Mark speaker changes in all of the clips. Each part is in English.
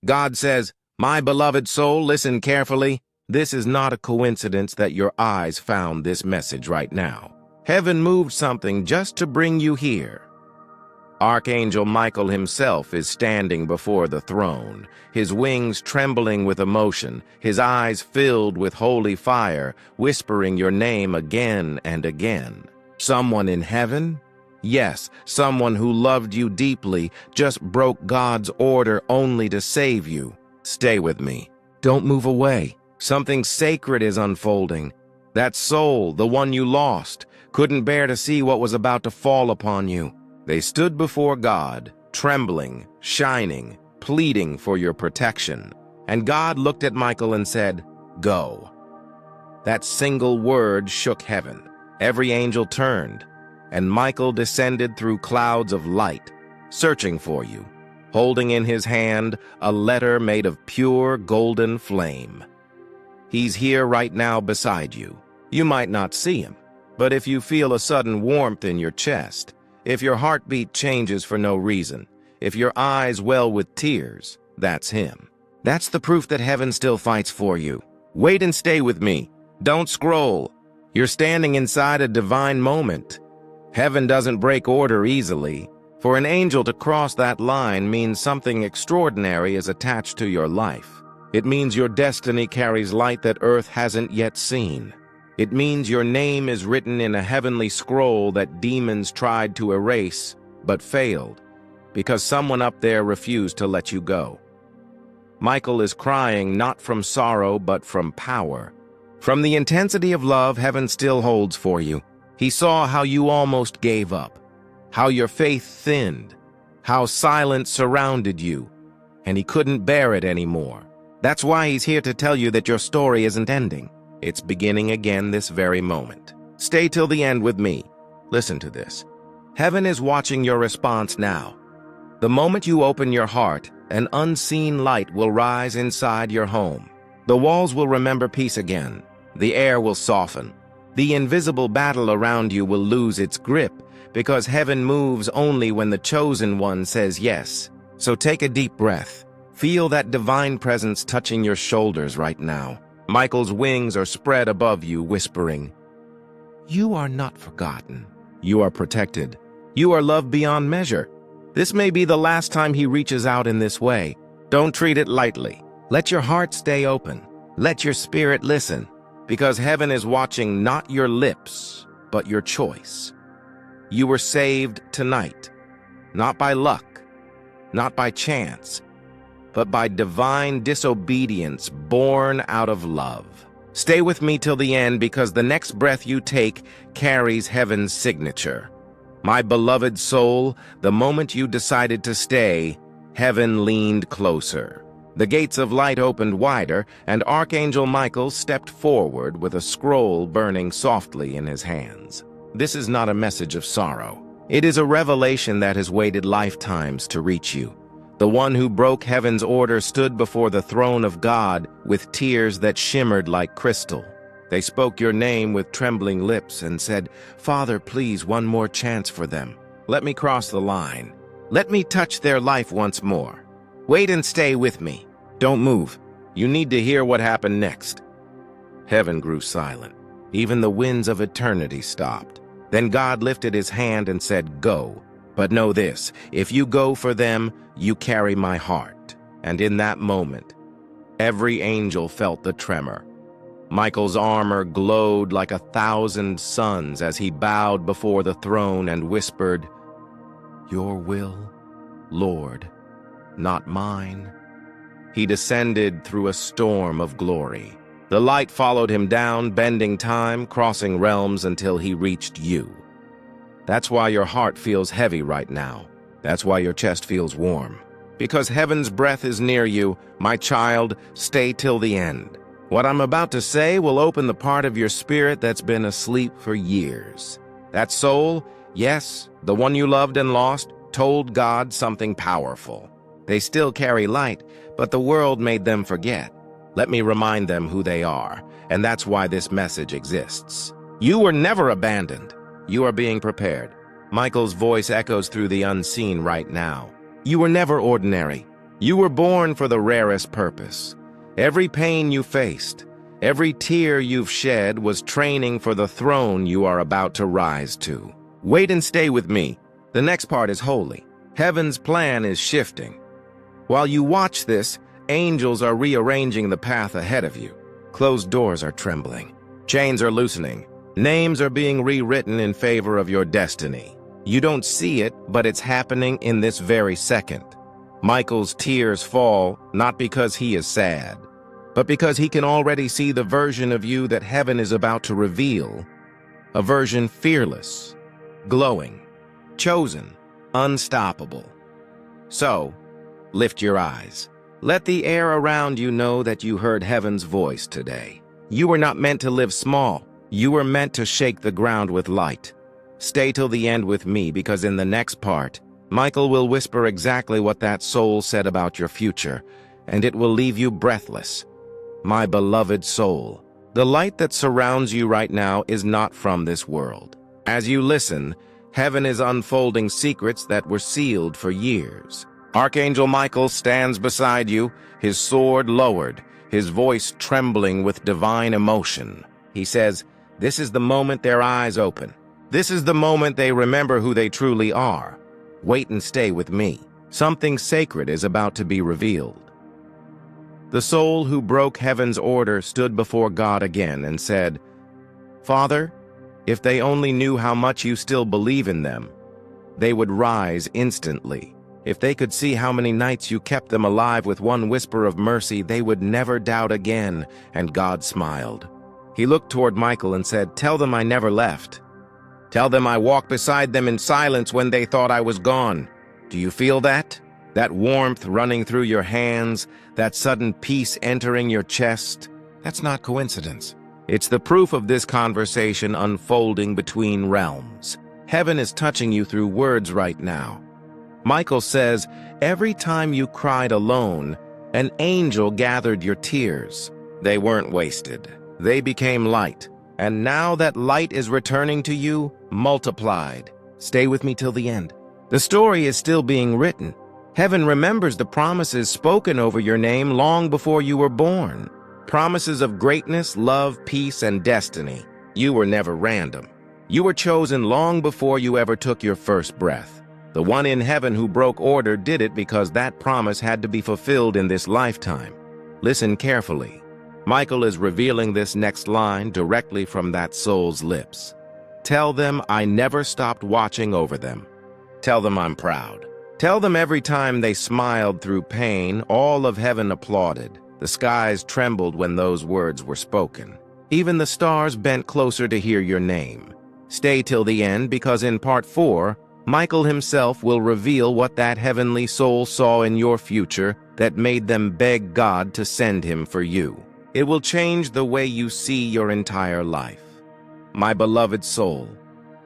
Speaker 1: God says, "My beloved soul, listen carefully. This is not a coincidence that your eyes found this message right now. Heaven moved something just to bring you here." Archangel Michael himself is standing before the throne, his wings trembling with emotion, his eyes filled with holy fire, whispering your name again and again. Someone in heaven? Yes, someone who loved you deeply, just broke God's order only to save you. Stay with me. Don't move away. Something sacred is unfolding. That soul, the one you lost, couldn't bear to see what was about to fall upon you. They stood before God, trembling, shining, pleading for your protection. And God looked at Michael and said, "Go." That single word shook heaven. Every angel turned, and Michael descended through clouds of light, searching for you, holding in his hand a letter made of pure golden flame. He's here right now beside you. You might not see him, but if you feel a sudden warmth in your chest, if your heartbeat changes for no reason, if your eyes well with tears, that's him. That's the proof that heaven still fights for you. Wait and stay with me. Don't scroll. You're standing inside a divine moment. Heaven doesn't break order easily. For an angel to cross that line means something extraordinary is attached to your life. It means your destiny carries light that earth hasn't yet seen. It means your name is written in a heavenly scroll that demons tried to erase, but failed, because someone up there refused to let you go. Michael is crying not from sorrow, but from power. From the intensity of love heaven still holds for you. He saw how you almost gave up, how your faith thinned, how silence surrounded you, and he couldn't bear it anymore. That's why he's here to tell you that your story isn't ending. It's beginning again this very moment. Stay till the end with me. Listen to this. Heaven is watching your response now. The moment you open your heart, an unseen light will rise inside your home. The walls will remember peace again. The air will soften. The invisible battle around you will lose its grip, because heaven moves only when the chosen one says yes. So take a deep breath. Feel that divine presence touching your shoulders right now. Michael's wings are spread above you, whispering, "You are not forgotten. You are protected. You are loved beyond measure." This may be the last time he reaches out in this way. Don't treat it lightly. Let your heart stay open. Let your spirit listen, because heaven is watching not your lips, but your choice. You were saved tonight, not by luck, not by chance, but by divine disobedience born out of love. Stay with me till the end, because the next breath you take carries heaven's signature. My beloved soul, the moment you decided to stay, heaven leaned closer. The gates of light opened wider, and Archangel Michael stepped forward with a scroll burning softly in his hands. This is not a message of sorrow. It is a revelation that has waited lifetimes to reach you. The one who broke heaven's order stood before the throne of God with tears that shimmered like crystal. They spoke your name with trembling lips and said, "Father, please, one more chance for them. Let me cross the line. Let me touch their life once more. Wait and stay with me. Don't move. You need to hear what happened next." Heaven grew silent. Even the winds of eternity stopped. Then God lifted his hand and said, "Go. But know this, if you go for them, you carry my heart." And in that moment, every angel felt the tremor. Michael's armor glowed like 1,000 suns as he bowed before the throne and whispered, "Your will, Lord, not mine." He descended through a storm of glory. The light followed him down, bending time, crossing realms until he reached you. That's why your heart feels heavy right now. That's why your chest feels warm. Because heaven's breath is near you, my child, stay till the end. What I'm about to say will open the part of your spirit that's been asleep for years. That soul, yes, the one you loved and lost, told God something powerful. They still carry light, but the world made them forget. Let me remind them who they are, and that's why this message exists. You were never abandoned. You are being prepared. Michael's voice echoes through the unseen right now. You were never ordinary. You were born for the rarest purpose. Every pain you faced, every tear you've shed was training for the throne you are about to rise to. Wait and stay with me. The next part is holy. Heaven's plan is shifting. While you watch this, angels are rearranging the path ahead of you. Closed doors are trembling. Chains are loosening. Names are being rewritten in favor of your destiny. You don't see it, but it's happening in this very second. Michael's tears fall, not because he is sad, but because he can already see the version of you that heaven is about to reveal. A version fearless, glowing, chosen, unstoppable. So, lift your eyes. Let the air around you know that you heard heaven's voice today. You were not meant to live small. You were meant to shake the ground with light. Stay till the end with me, because in the next part, Michael will whisper exactly what that soul said about your future, and it will leave you breathless. My beloved soul, the light that surrounds you right now is not from this world. As you listen, heaven is unfolding secrets that were sealed for years. Archangel Michael stands beside you, his sword lowered, his voice trembling with divine emotion. He says, "This is the moment their eyes open. This is the moment they remember who they truly are. Wait and stay with me. Something sacred is about to be revealed." The soul who broke heaven's order stood before God again and said, "Father, if they only knew how much you still believe in them, they would rise instantly. If they could see how many nights you kept them alive with one whisper of mercy, they would never doubt again." And God smiled. He looked toward Michael and said, "Tell them I never left. Tell them I walked beside them in silence when they thought I was gone." Do you feel that? That warmth running through your hands, that sudden peace entering your chest? That's not coincidence. It's the proof of this conversation unfolding between realms. Heaven is touching you through words right now. Michael says, every time you cried alone, an angel gathered your tears. They weren't wasted. They became light. And now that light is returning to you, multiplied. Stay with me till the end. The story is still being written. Heaven remembers the promises spoken over your name long before you were born. Promises of greatness, love, peace, and destiny. You were never random. You were chosen long before you ever took your first breath. The one in heaven who broke order did it because that promise had to be fulfilled in this lifetime. Listen carefully. Michael is revealing this next line directly from that soul's lips. Tell them I never stopped watching over them. Tell them I'm proud. Tell them every time they smiled through pain, all of heaven applauded. The skies trembled when those words were spoken. Even the stars bent closer to hear your name. Stay till the end, because in part 4, Michael himself will reveal what that heavenly soul saw in your future that made them beg God to send him for you. It will change the way you see your entire life. My beloved soul,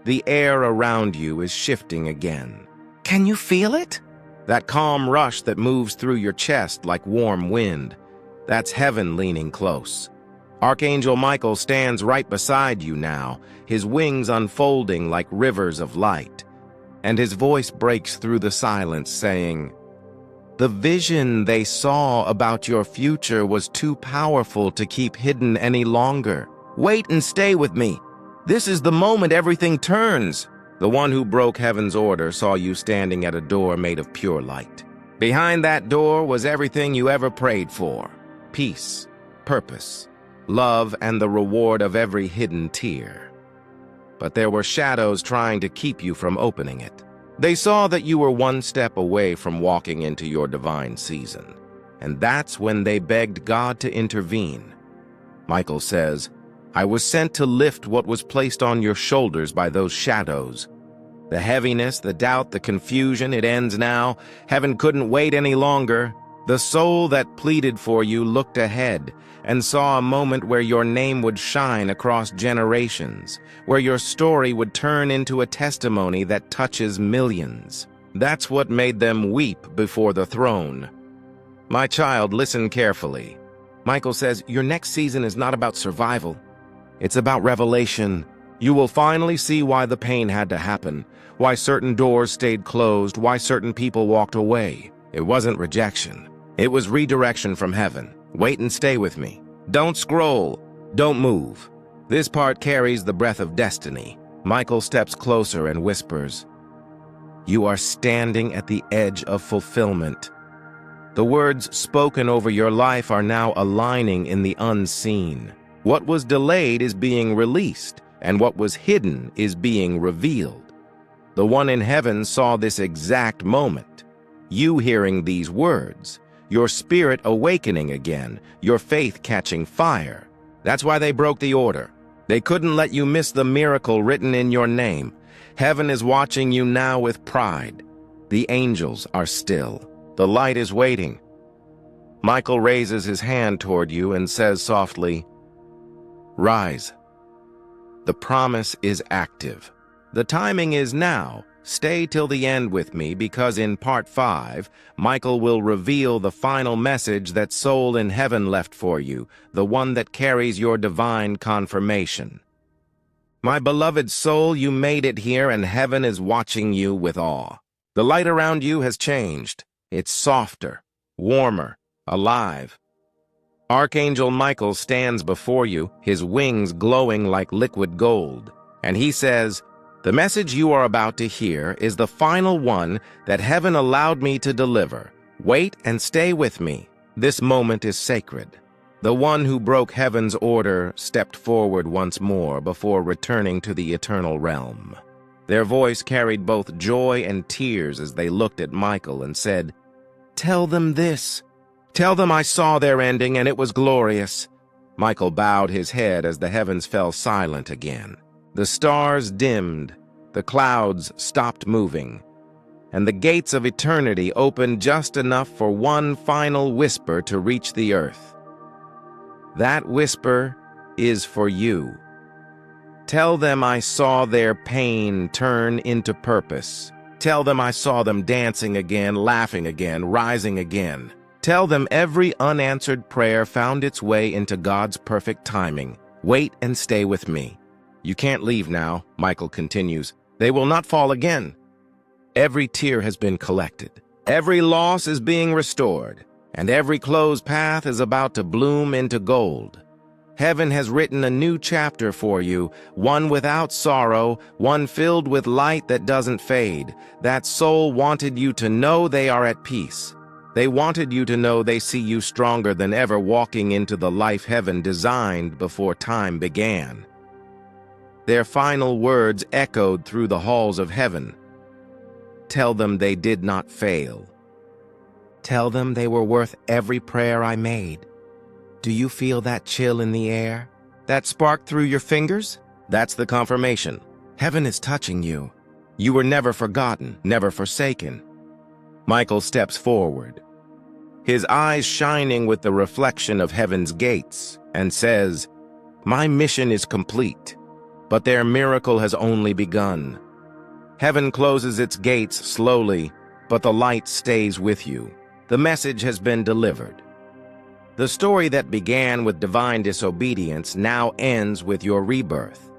Speaker 1: the air around you is shifting again. Can you feel it? That calm rush that moves through your chest like warm wind. That's heaven leaning close. Archangel Michael stands right beside you now, his wings unfolding like rivers of light. And his voice breaks through the silence, saying, "The vision they saw about your future was too powerful to keep hidden any longer. Wait and stay with me. This is the moment everything turns." The one who broke heaven's order saw you standing at a door made of pure light. Behind that door was everything you ever prayed for: peace, purpose, love, and the reward of every hidden tear. But there were shadows trying to keep you from opening it. They saw that you were one step away from walking into your divine season. And that's when they begged God to intervene. Michael says, I was sent to lift what was placed on your shoulders by those shadows. The heaviness, the doubt, the confusion, it ends now. Heaven couldn't wait any longer. The soul that pleaded for you looked ahead and saw a moment where your name would shine across generations, where your story would turn into a testimony that touches millions. That's what made them weep before the throne. My child, listen carefully. Michael says, your next season is not about survival. It's about revelation. You will finally see why the pain had to happen, why certain doors stayed closed, why certain people walked away. It wasn't rejection. It was redirection from heaven. Wait and stay with me. Don't scroll. Don't move. This part carries the breath of destiny. Michael steps closer and whispers, "You are standing at the edge of fulfillment. The words spoken over your life are now aligning in the unseen. What was delayed is being released, and what was hidden is being revealed. The one in heaven saw this exact moment. You hearing these words, your spirit awakening again, your faith catching fire. That's why they broke the order. They couldn't let you miss the miracle written in your name. Heaven is watching you now with pride. The angels are still. The light is waiting." Michael raises his hand toward you and says softly, "Rise." The promise is active. The timing is now. Stay till the end with me, because in part 5, Michael will reveal the final message that soul in heaven left for you, the one that carries your divine confirmation. My beloved soul, you made it here, and heaven is watching you with awe. The light around you has changed. It's softer, warmer, alive. Archangel Michael stands before you, his wings glowing like liquid gold, and he says, "The message you are about to hear is the final one that heaven allowed me to deliver. Wait and stay with me. This moment is sacred." The one who broke heaven's order stepped forward once more before returning to the eternal realm. Their voice carried both joy and tears as they looked at Michael and said, "Tell them this. Tell them I saw their ending and it was glorious." Michael bowed his head as the heavens fell silent again. The stars dimmed, the clouds stopped moving, and the gates of eternity opened just enough for one final whisper to reach the earth. That whisper is for you. Tell them I saw their pain turn into purpose. Tell them I saw them dancing again, laughing again, rising again. Tell them every unanswered prayer found its way into God's perfect timing. Wait and stay with me. You can't leave now, Michael continues. They will not fall again. Every tear has been collected. Every loss is being restored, and every closed path is about to bloom into gold. Heaven has written a new chapter for you, one without sorrow, one filled with light that doesn't fade. That soul wanted you to know they are at peace. They wanted you to know they see you stronger than ever, walking into the life heaven designed before time began. Their final words echoed through the halls of heaven. Tell them they did not fail. Tell them they were worth every prayer I made. Do you feel that chill in the air? That spark through your fingers? That's the confirmation. Heaven is touching you. You were never forgotten, never forsaken. Michael steps forward, his eyes shining with the reflection of heaven's gates, and says, "My mission is complete, but their miracle has only begun." Heaven closes its gates slowly, but the light stays with you. The message has been delivered. The story that began with divine disobedience now ends with your rebirth.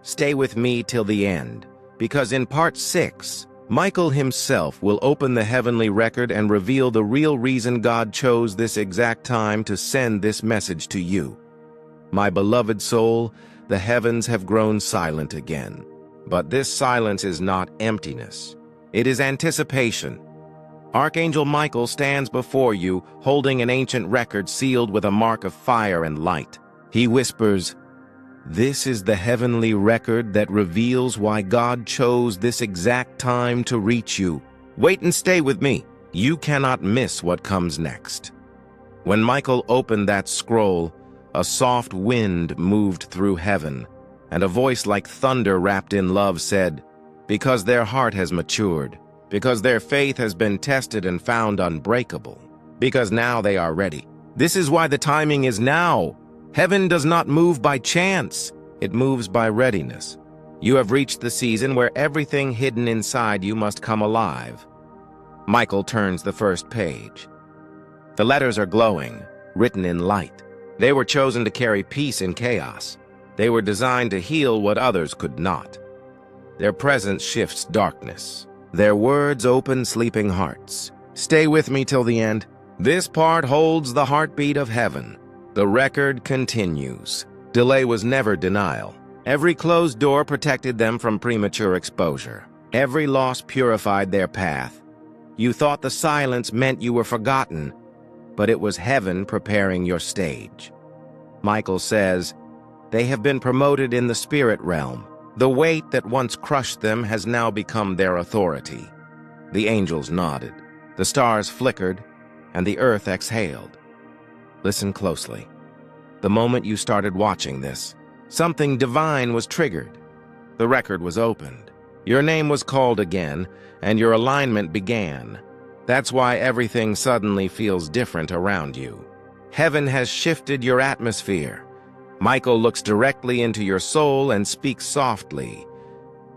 Speaker 1: Stay with me till the end, because in part 6, Michael himself will open the heavenly record and reveal the real reason God chose this exact time to send this message to you. My beloved soul, the heavens have grown silent again. But this silence is not emptiness. It is anticipation. Archangel Michael stands before you, holding an ancient record sealed with a mark of fire and light. He whispers, "This is the heavenly record that reveals why God chose this exact time to reach you. Wait and stay with me. You cannot miss what comes next." When Michael opened that scroll, a soft wind moved through heaven, and a voice like thunder wrapped in love said, "Because their heart has matured, because their faith has been tested and found unbreakable, because now they are ready. This is why the timing is now. Heaven does not move by chance. It moves by readiness. You have reached the season where everything hidden inside you must come alive." Michael turns the first page. The letters are glowing, written in light. They were chosen to carry peace in chaos. They were designed to heal what others could not. Their presence shifts darkness. Their words open sleeping hearts. Stay with me till the end. This part holds the heartbeat of heaven. The record continues. Delay was never denial. Every closed door protected them from premature exposure. Every loss purified their path. You thought the silence meant you were forgotten, but it was heaven preparing your stage. Michael says, they have been promoted in the spirit realm. The weight that once crushed them has now become their authority. The angels nodded. The stars flickered, and the earth exhaled. Listen closely. The moment you started watching this, something divine was triggered. The record was opened. Your name was called again, and your alignment began. That's why everything suddenly feels different around you. Heaven has shifted your atmosphere. Michael looks directly into your soul and speaks softly.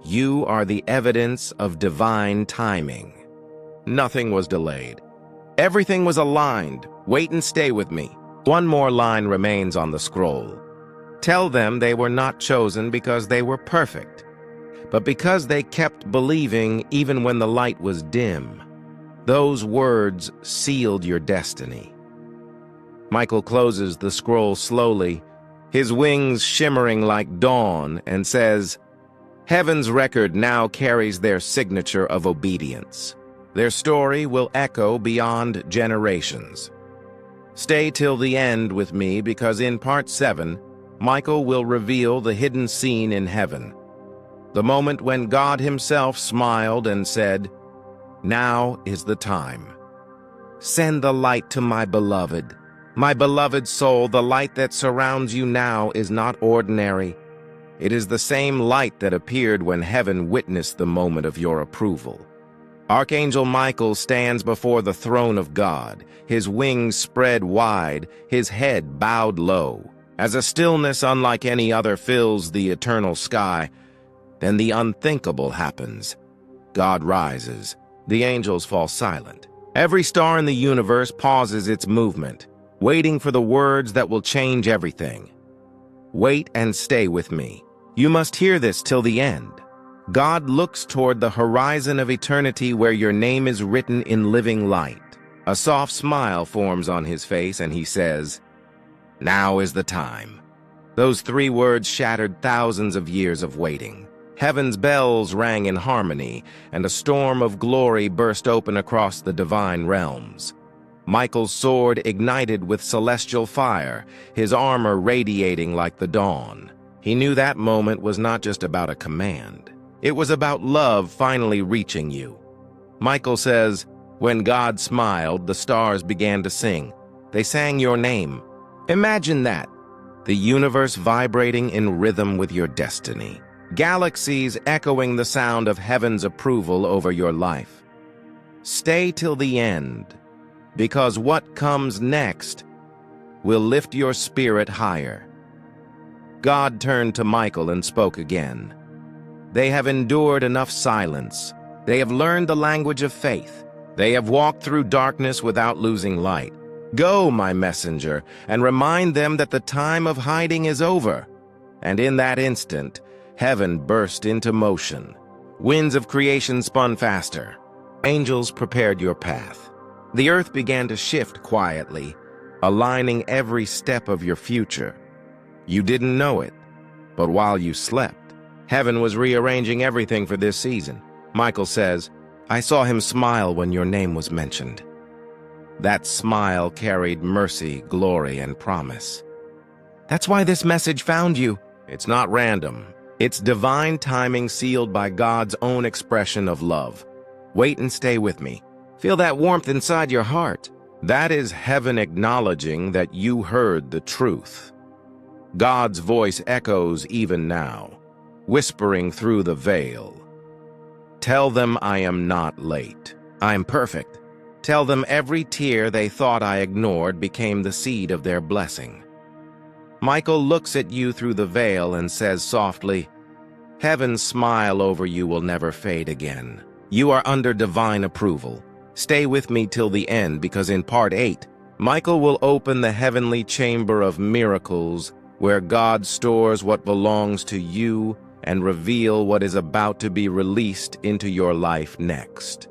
Speaker 1: You are the evidence of divine timing. Nothing was delayed. Everything was aligned. Wait and stay with me. One more line remains on the scroll. Tell them they were not chosen because they were perfect, but because they kept believing even when the light was dim. Those words sealed your destiny. Michael closes the scroll slowly, his wings shimmering like dawn, and says, Heaven's record now carries their signature of obedience. Their story will echo beyond generations. Stay till the end with me because in Part 7, Michael will reveal the hidden scene in heaven. The moment when God himself smiled and said, Now is the time. Send the light to my beloved. My beloved soul, the light that surrounds you now is not ordinary. It is the same light that appeared when heaven witnessed the moment of your approval. Archangel Michael stands before the throne of God, his wings spread wide, his head bowed low. As a stillness unlike any other fills the eternal sky, then the unthinkable happens. God rises. The angels fall silent. Every star in the universe pauses its movement, waiting for the words that will change everything. Wait and stay with me. You must hear this till the end. God looks toward the horizon of eternity where your name is written in living light. A soft smile forms on his face and he says, Now is the time. Those 3 words shattered thousands of years of waiting. Heaven's bells rang in harmony, and a storm of glory burst open across the divine realms. Michael's sword ignited with celestial fire, his armor radiating like the dawn. He knew that moment was not just about a command. It was about love finally reaching you. Michael says, When God smiled, the stars began to sing. They sang your name. Imagine that. The universe vibrating in rhythm with your destiny. Galaxies echoing the sound of heaven's approval over your life. Stay till the end, because what comes next will lift your spirit higher. God turned to Michael and spoke again. They have endured enough silence. They have learned the language of faith. They have walked through darkness without losing light. Go, my messenger, and remind them that the time of hiding is over. And in that instant, heaven burst into motion. Winds of creation spun faster. Angels prepared your path. The earth began to shift quietly, aligning every step of your future. You didn't know it, but while you slept, heaven was rearranging everything for this season. Michael says, I saw him smile when your name was mentioned. That smile carried mercy, glory, and promise. That's why this message found you. It's not random. It's divine timing sealed by God's own expression of love. Wait and stay with me. Feel that warmth inside your heart. That is heaven acknowledging that you heard the truth. God's voice echoes even now, whispering through the veil. Tell them I am not late. I am perfect. Tell them every tear they thought I ignored became the seed of their blessing. Michael looks at you through the veil and says softly, Heaven's smile over you will never fade again. You are under divine approval. Stay with me till the end because in Part 8, Michael will open the heavenly chamber of miracles where God stores what belongs to you and reveal what is about to be released into your life next.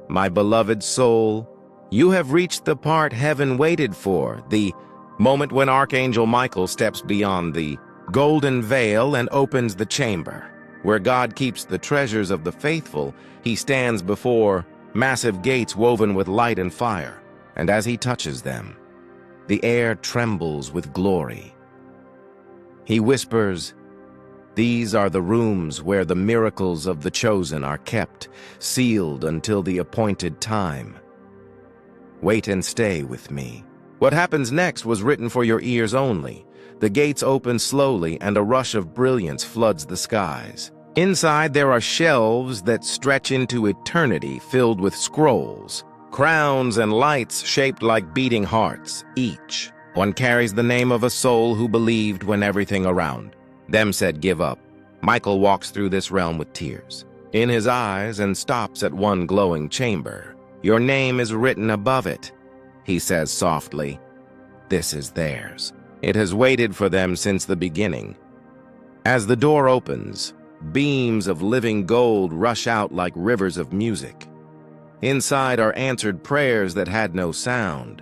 Speaker 1: My beloved soul, You have reached the part heaven waited for, the moment when Archangel Michael steps beyond the golden veil and opens the chamber. Where God keeps the treasures of the faithful, he stands before massive gates woven with light and fire, and as he touches them, the air trembles with glory. He whispers, "These are the rooms where the miracles of the chosen are kept, sealed until the appointed time. Wait and stay with me." What happens next was written for your ears only. The gates open slowly and a rush of brilliance floods the skies. Inside there are shelves that stretch into eternity filled with scrolls, crowns and lights shaped like beating hearts. Each one carries the name of a soul who believed when everything around them said give up. Michael walks through this realm with tears in his eyes and stops at one glowing chamber. "Your name is written above it," he says softly. "This is theirs. It has waited for them since the beginning." As the door opens, beams of living gold rush out like rivers of music. Inside are answered prayers that had no sound,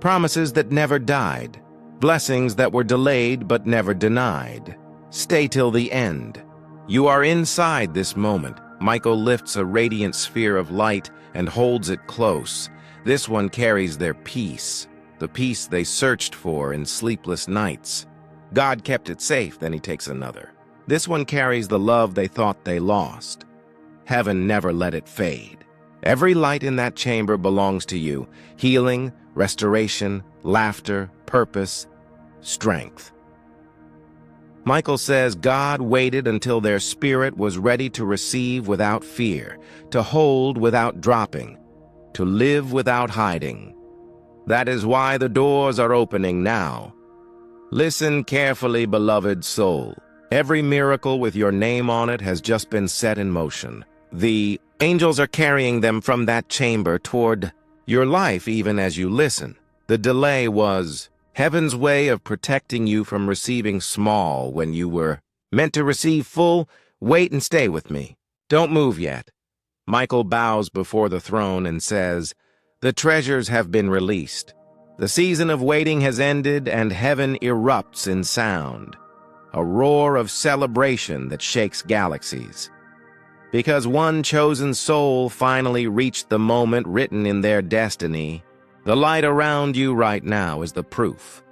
Speaker 1: promises that never died, blessings that were delayed but never denied. Stay till the end. You are inside this moment. Michael lifts a radiant sphere of light and holds it close. This one carries their peace, the peace they searched for in sleepless nights. God kept it safe, then he takes another. This one carries the love they thought they lost. Heaven never let it fade. Every light in that chamber belongs to you. Healing, restoration, laughter, purpose, strength. Michael says God waited until their spirit was ready to receive without fear, to hold without dropping, to live without hiding. That is why the doors are opening now. Listen carefully, beloved soul. Every miracle with your name on it has just been set in motion. The angels are carrying them from that chamber toward your life even as you listen. The delay was heaven's way of protecting you from receiving small when you were meant to receive full. Wait and stay with me. Don't move yet. Michael bows before the throne and says, "The treasures have been released. The season of waiting has ended and heaven erupts in sound, a roar of celebration that shakes galaxies. Because one chosen soul finally reached the moment written in their destiny, the light around you right now is the proof.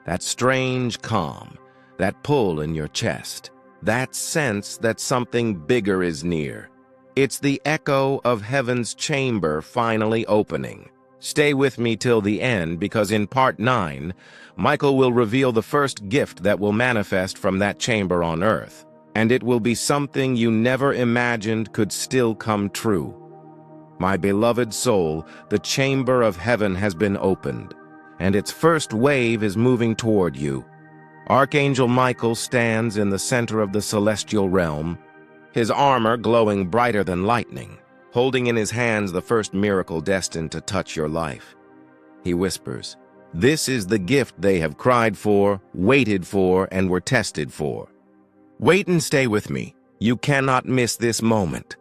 Speaker 1: That strange calm, that pull in your chest, that sense that something bigger is near. It's the echo of heaven's chamber finally opening. Stay with me till the end, because in part 9, Michael will reveal the first gift that will manifest from that chamber on earth, and it will be something you never imagined could still come true. My beloved soul, the chamber of heaven has been opened, and its first wave is moving toward you. Archangel Michael stands in the center of the celestial realm, his armor glowing brighter than lightning, holding in his hands the first miracle destined to touch your life. He whispers, "This is the gift they have cried for, waited for, and were tested for. Wait and stay with me. You cannot miss this moment."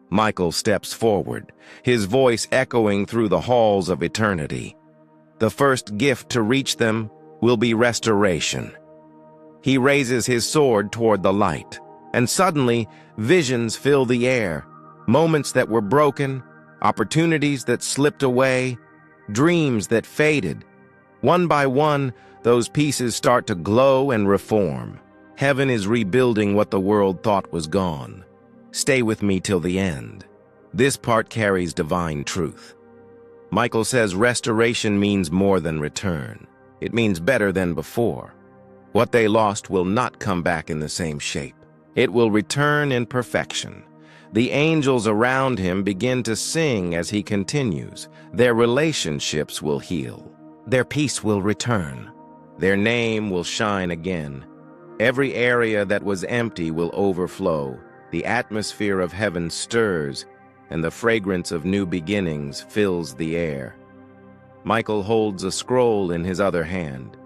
Speaker 1: Michael steps forward, his voice echoing through the halls of eternity. The first gift to reach them will be restoration. He raises his sword toward the light, and suddenly visions fill the air, moments that were broken, opportunities that slipped away, dreams that faded. One by one, those pieces start to glow and reform. Heaven is rebuilding what the world thought was gone. Stay with me till the end. This part carries divine truth. Michael says restoration means more than return. It means better than before. What they lost will not come back in the same shape. It will return in perfection. The angels around him begin to sing as he continues. Their relationships will heal. Their peace will return. Their name will shine again. Every area that was empty will overflow. The atmosphere of heaven stirs, and the fragrance of new beginnings fills the air. Michael holds a scroll in his other hand.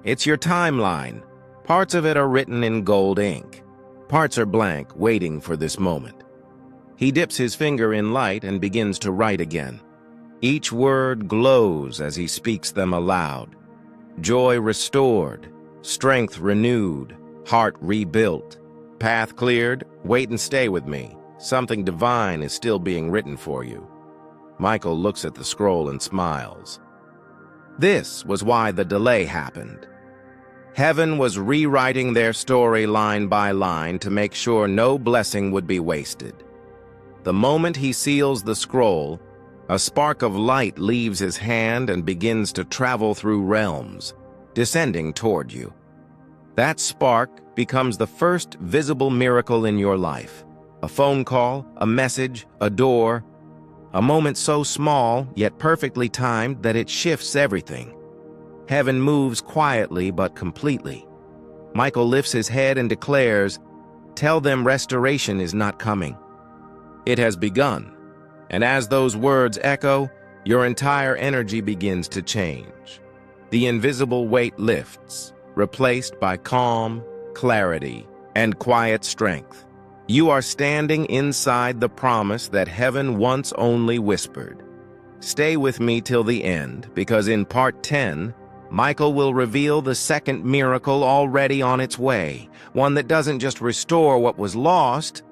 Speaker 1: It's your timeline. Parts of it are written in gold ink. Parts are blank, waiting for this moment. He dips his finger in light and begins to write again. Each word glows as he speaks them aloud. Joy restored, strength renewed, heart rebuilt. Path cleared, wait and stay with me. Something divine is still being written for you. Michael looks at the scroll and smiles. This was why the delay happened. Heaven was rewriting their story line by line to make sure no blessing would be wasted. The moment he seals the scroll, a spark of light leaves his hand and begins to travel through realms, descending toward you. That spark becomes the first visible miracle in your life. A phone call, a message, a door, a moment so small yet perfectly timed that it shifts everything. Heaven moves quietly but completely. Michael lifts his head and declares, "Tell them restoration is not coming. It has begun." And as those words echo, your entire energy begins to change. The invisible weight lifts, replaced by calm, clarity, and quiet strength. You are standing inside the promise that heaven once only whispered. Stay with me till the end, because in part 10, Michael will reveal the second miracle already on its way, one that doesn't just restore what was lost,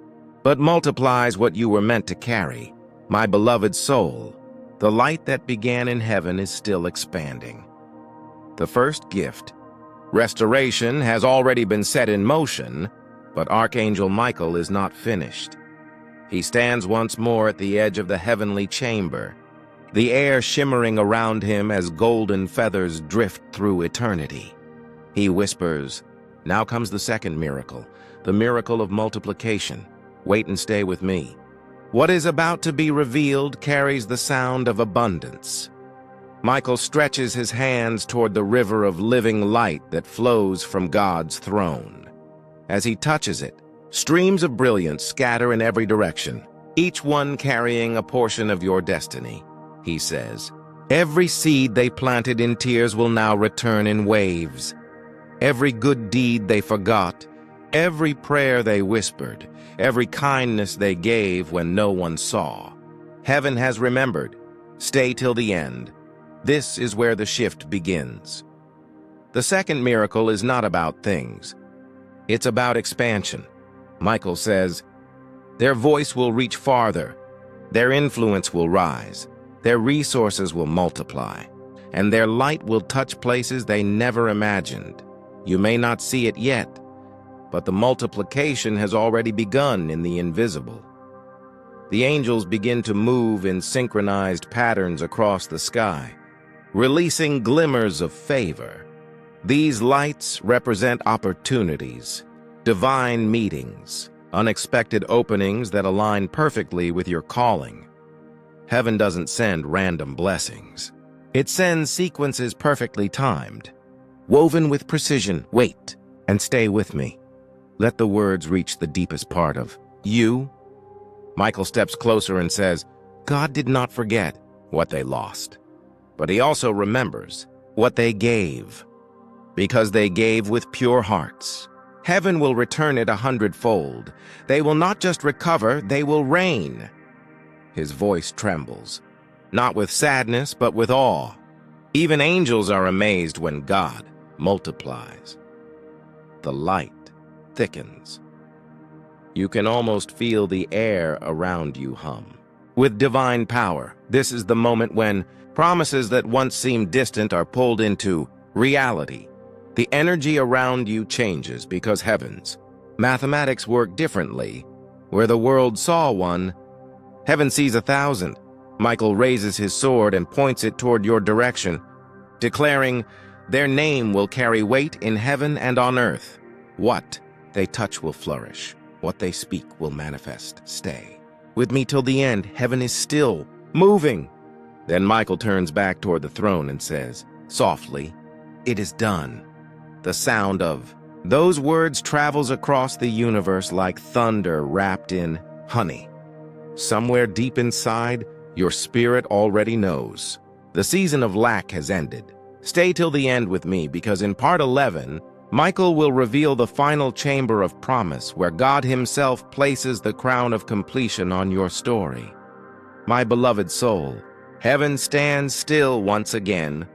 Speaker 1: but multiplies what you were meant to carry. My beloved soul, the light that began in heaven is still expanding. The first gift, restoration, has already been set in motion, but Archangel Michael is not finished. He stands once more at the edge of the heavenly chamber, the air shimmering around him as golden feathers drift through eternity. He whispers, "Now comes the second miracle, the miracle of multiplication. Wait and stay with me." What is about to be revealed carries the sound of abundance. Michael stretches his hands toward the river of living light that flows from God's throne. As he touches it, streams of brilliance scatter in every direction, each one carrying a portion of your destiny. He says, "Every seed they planted in tears will now return in waves. Every good deed they forgot, every prayer they whispered, every kindness they gave when no one saw. Heaven has remembered. Stay till the end. This is where the shift begins." The second miracle is not about things. It's about expansion. Michael says, "Their voice will reach farther. Their influence will rise. Their resources will multiply. And their light will touch places they never imagined. You may not see it yet, but the multiplication has already begun in the invisible." The angels begin to move in synchronized patterns across the sky, releasing glimmers of favor. These lights represent opportunities, divine meetings, unexpected openings that align perfectly with your calling. Heaven doesn't send random blessings. It sends sequences perfectly timed, woven with precision. Wait and stay with me. Let the words reach the deepest part of you. Michael steps closer and says, "God did not forget what they lost, but he also remembers what they gave. Because they gave with pure hearts, heaven will return it 100-fold. They will not just recover, they will reign." His voice trembles, not with sadness, but with awe. Even angels are amazed when God multiplies. The light thickens. You can almost feel the air around you hum. With divine power, this is the moment when promises that once seemed distant are pulled into reality. The energy around you changes because heaven's mathematics work differently. Where the world saw one, heaven sees 1,000. Michael raises his sword and points it toward your direction, declaring, "Their name will carry weight in heaven and on earth. What they touch will flourish. What they speak will manifest. Stay with me till the end. Heaven is still moving." Then Michael turns back toward the throne and says, softly, "It is done." The sound of those words travels across the universe like thunder wrapped in honey. Somewhere deep inside, your spirit already knows. The season of lack has ended. Stay till the end with me, because in part 11, Michael will reveal the final chamber of promise where God himself places the crown of completion on your story. My beloved soul, Heaven stands still once again,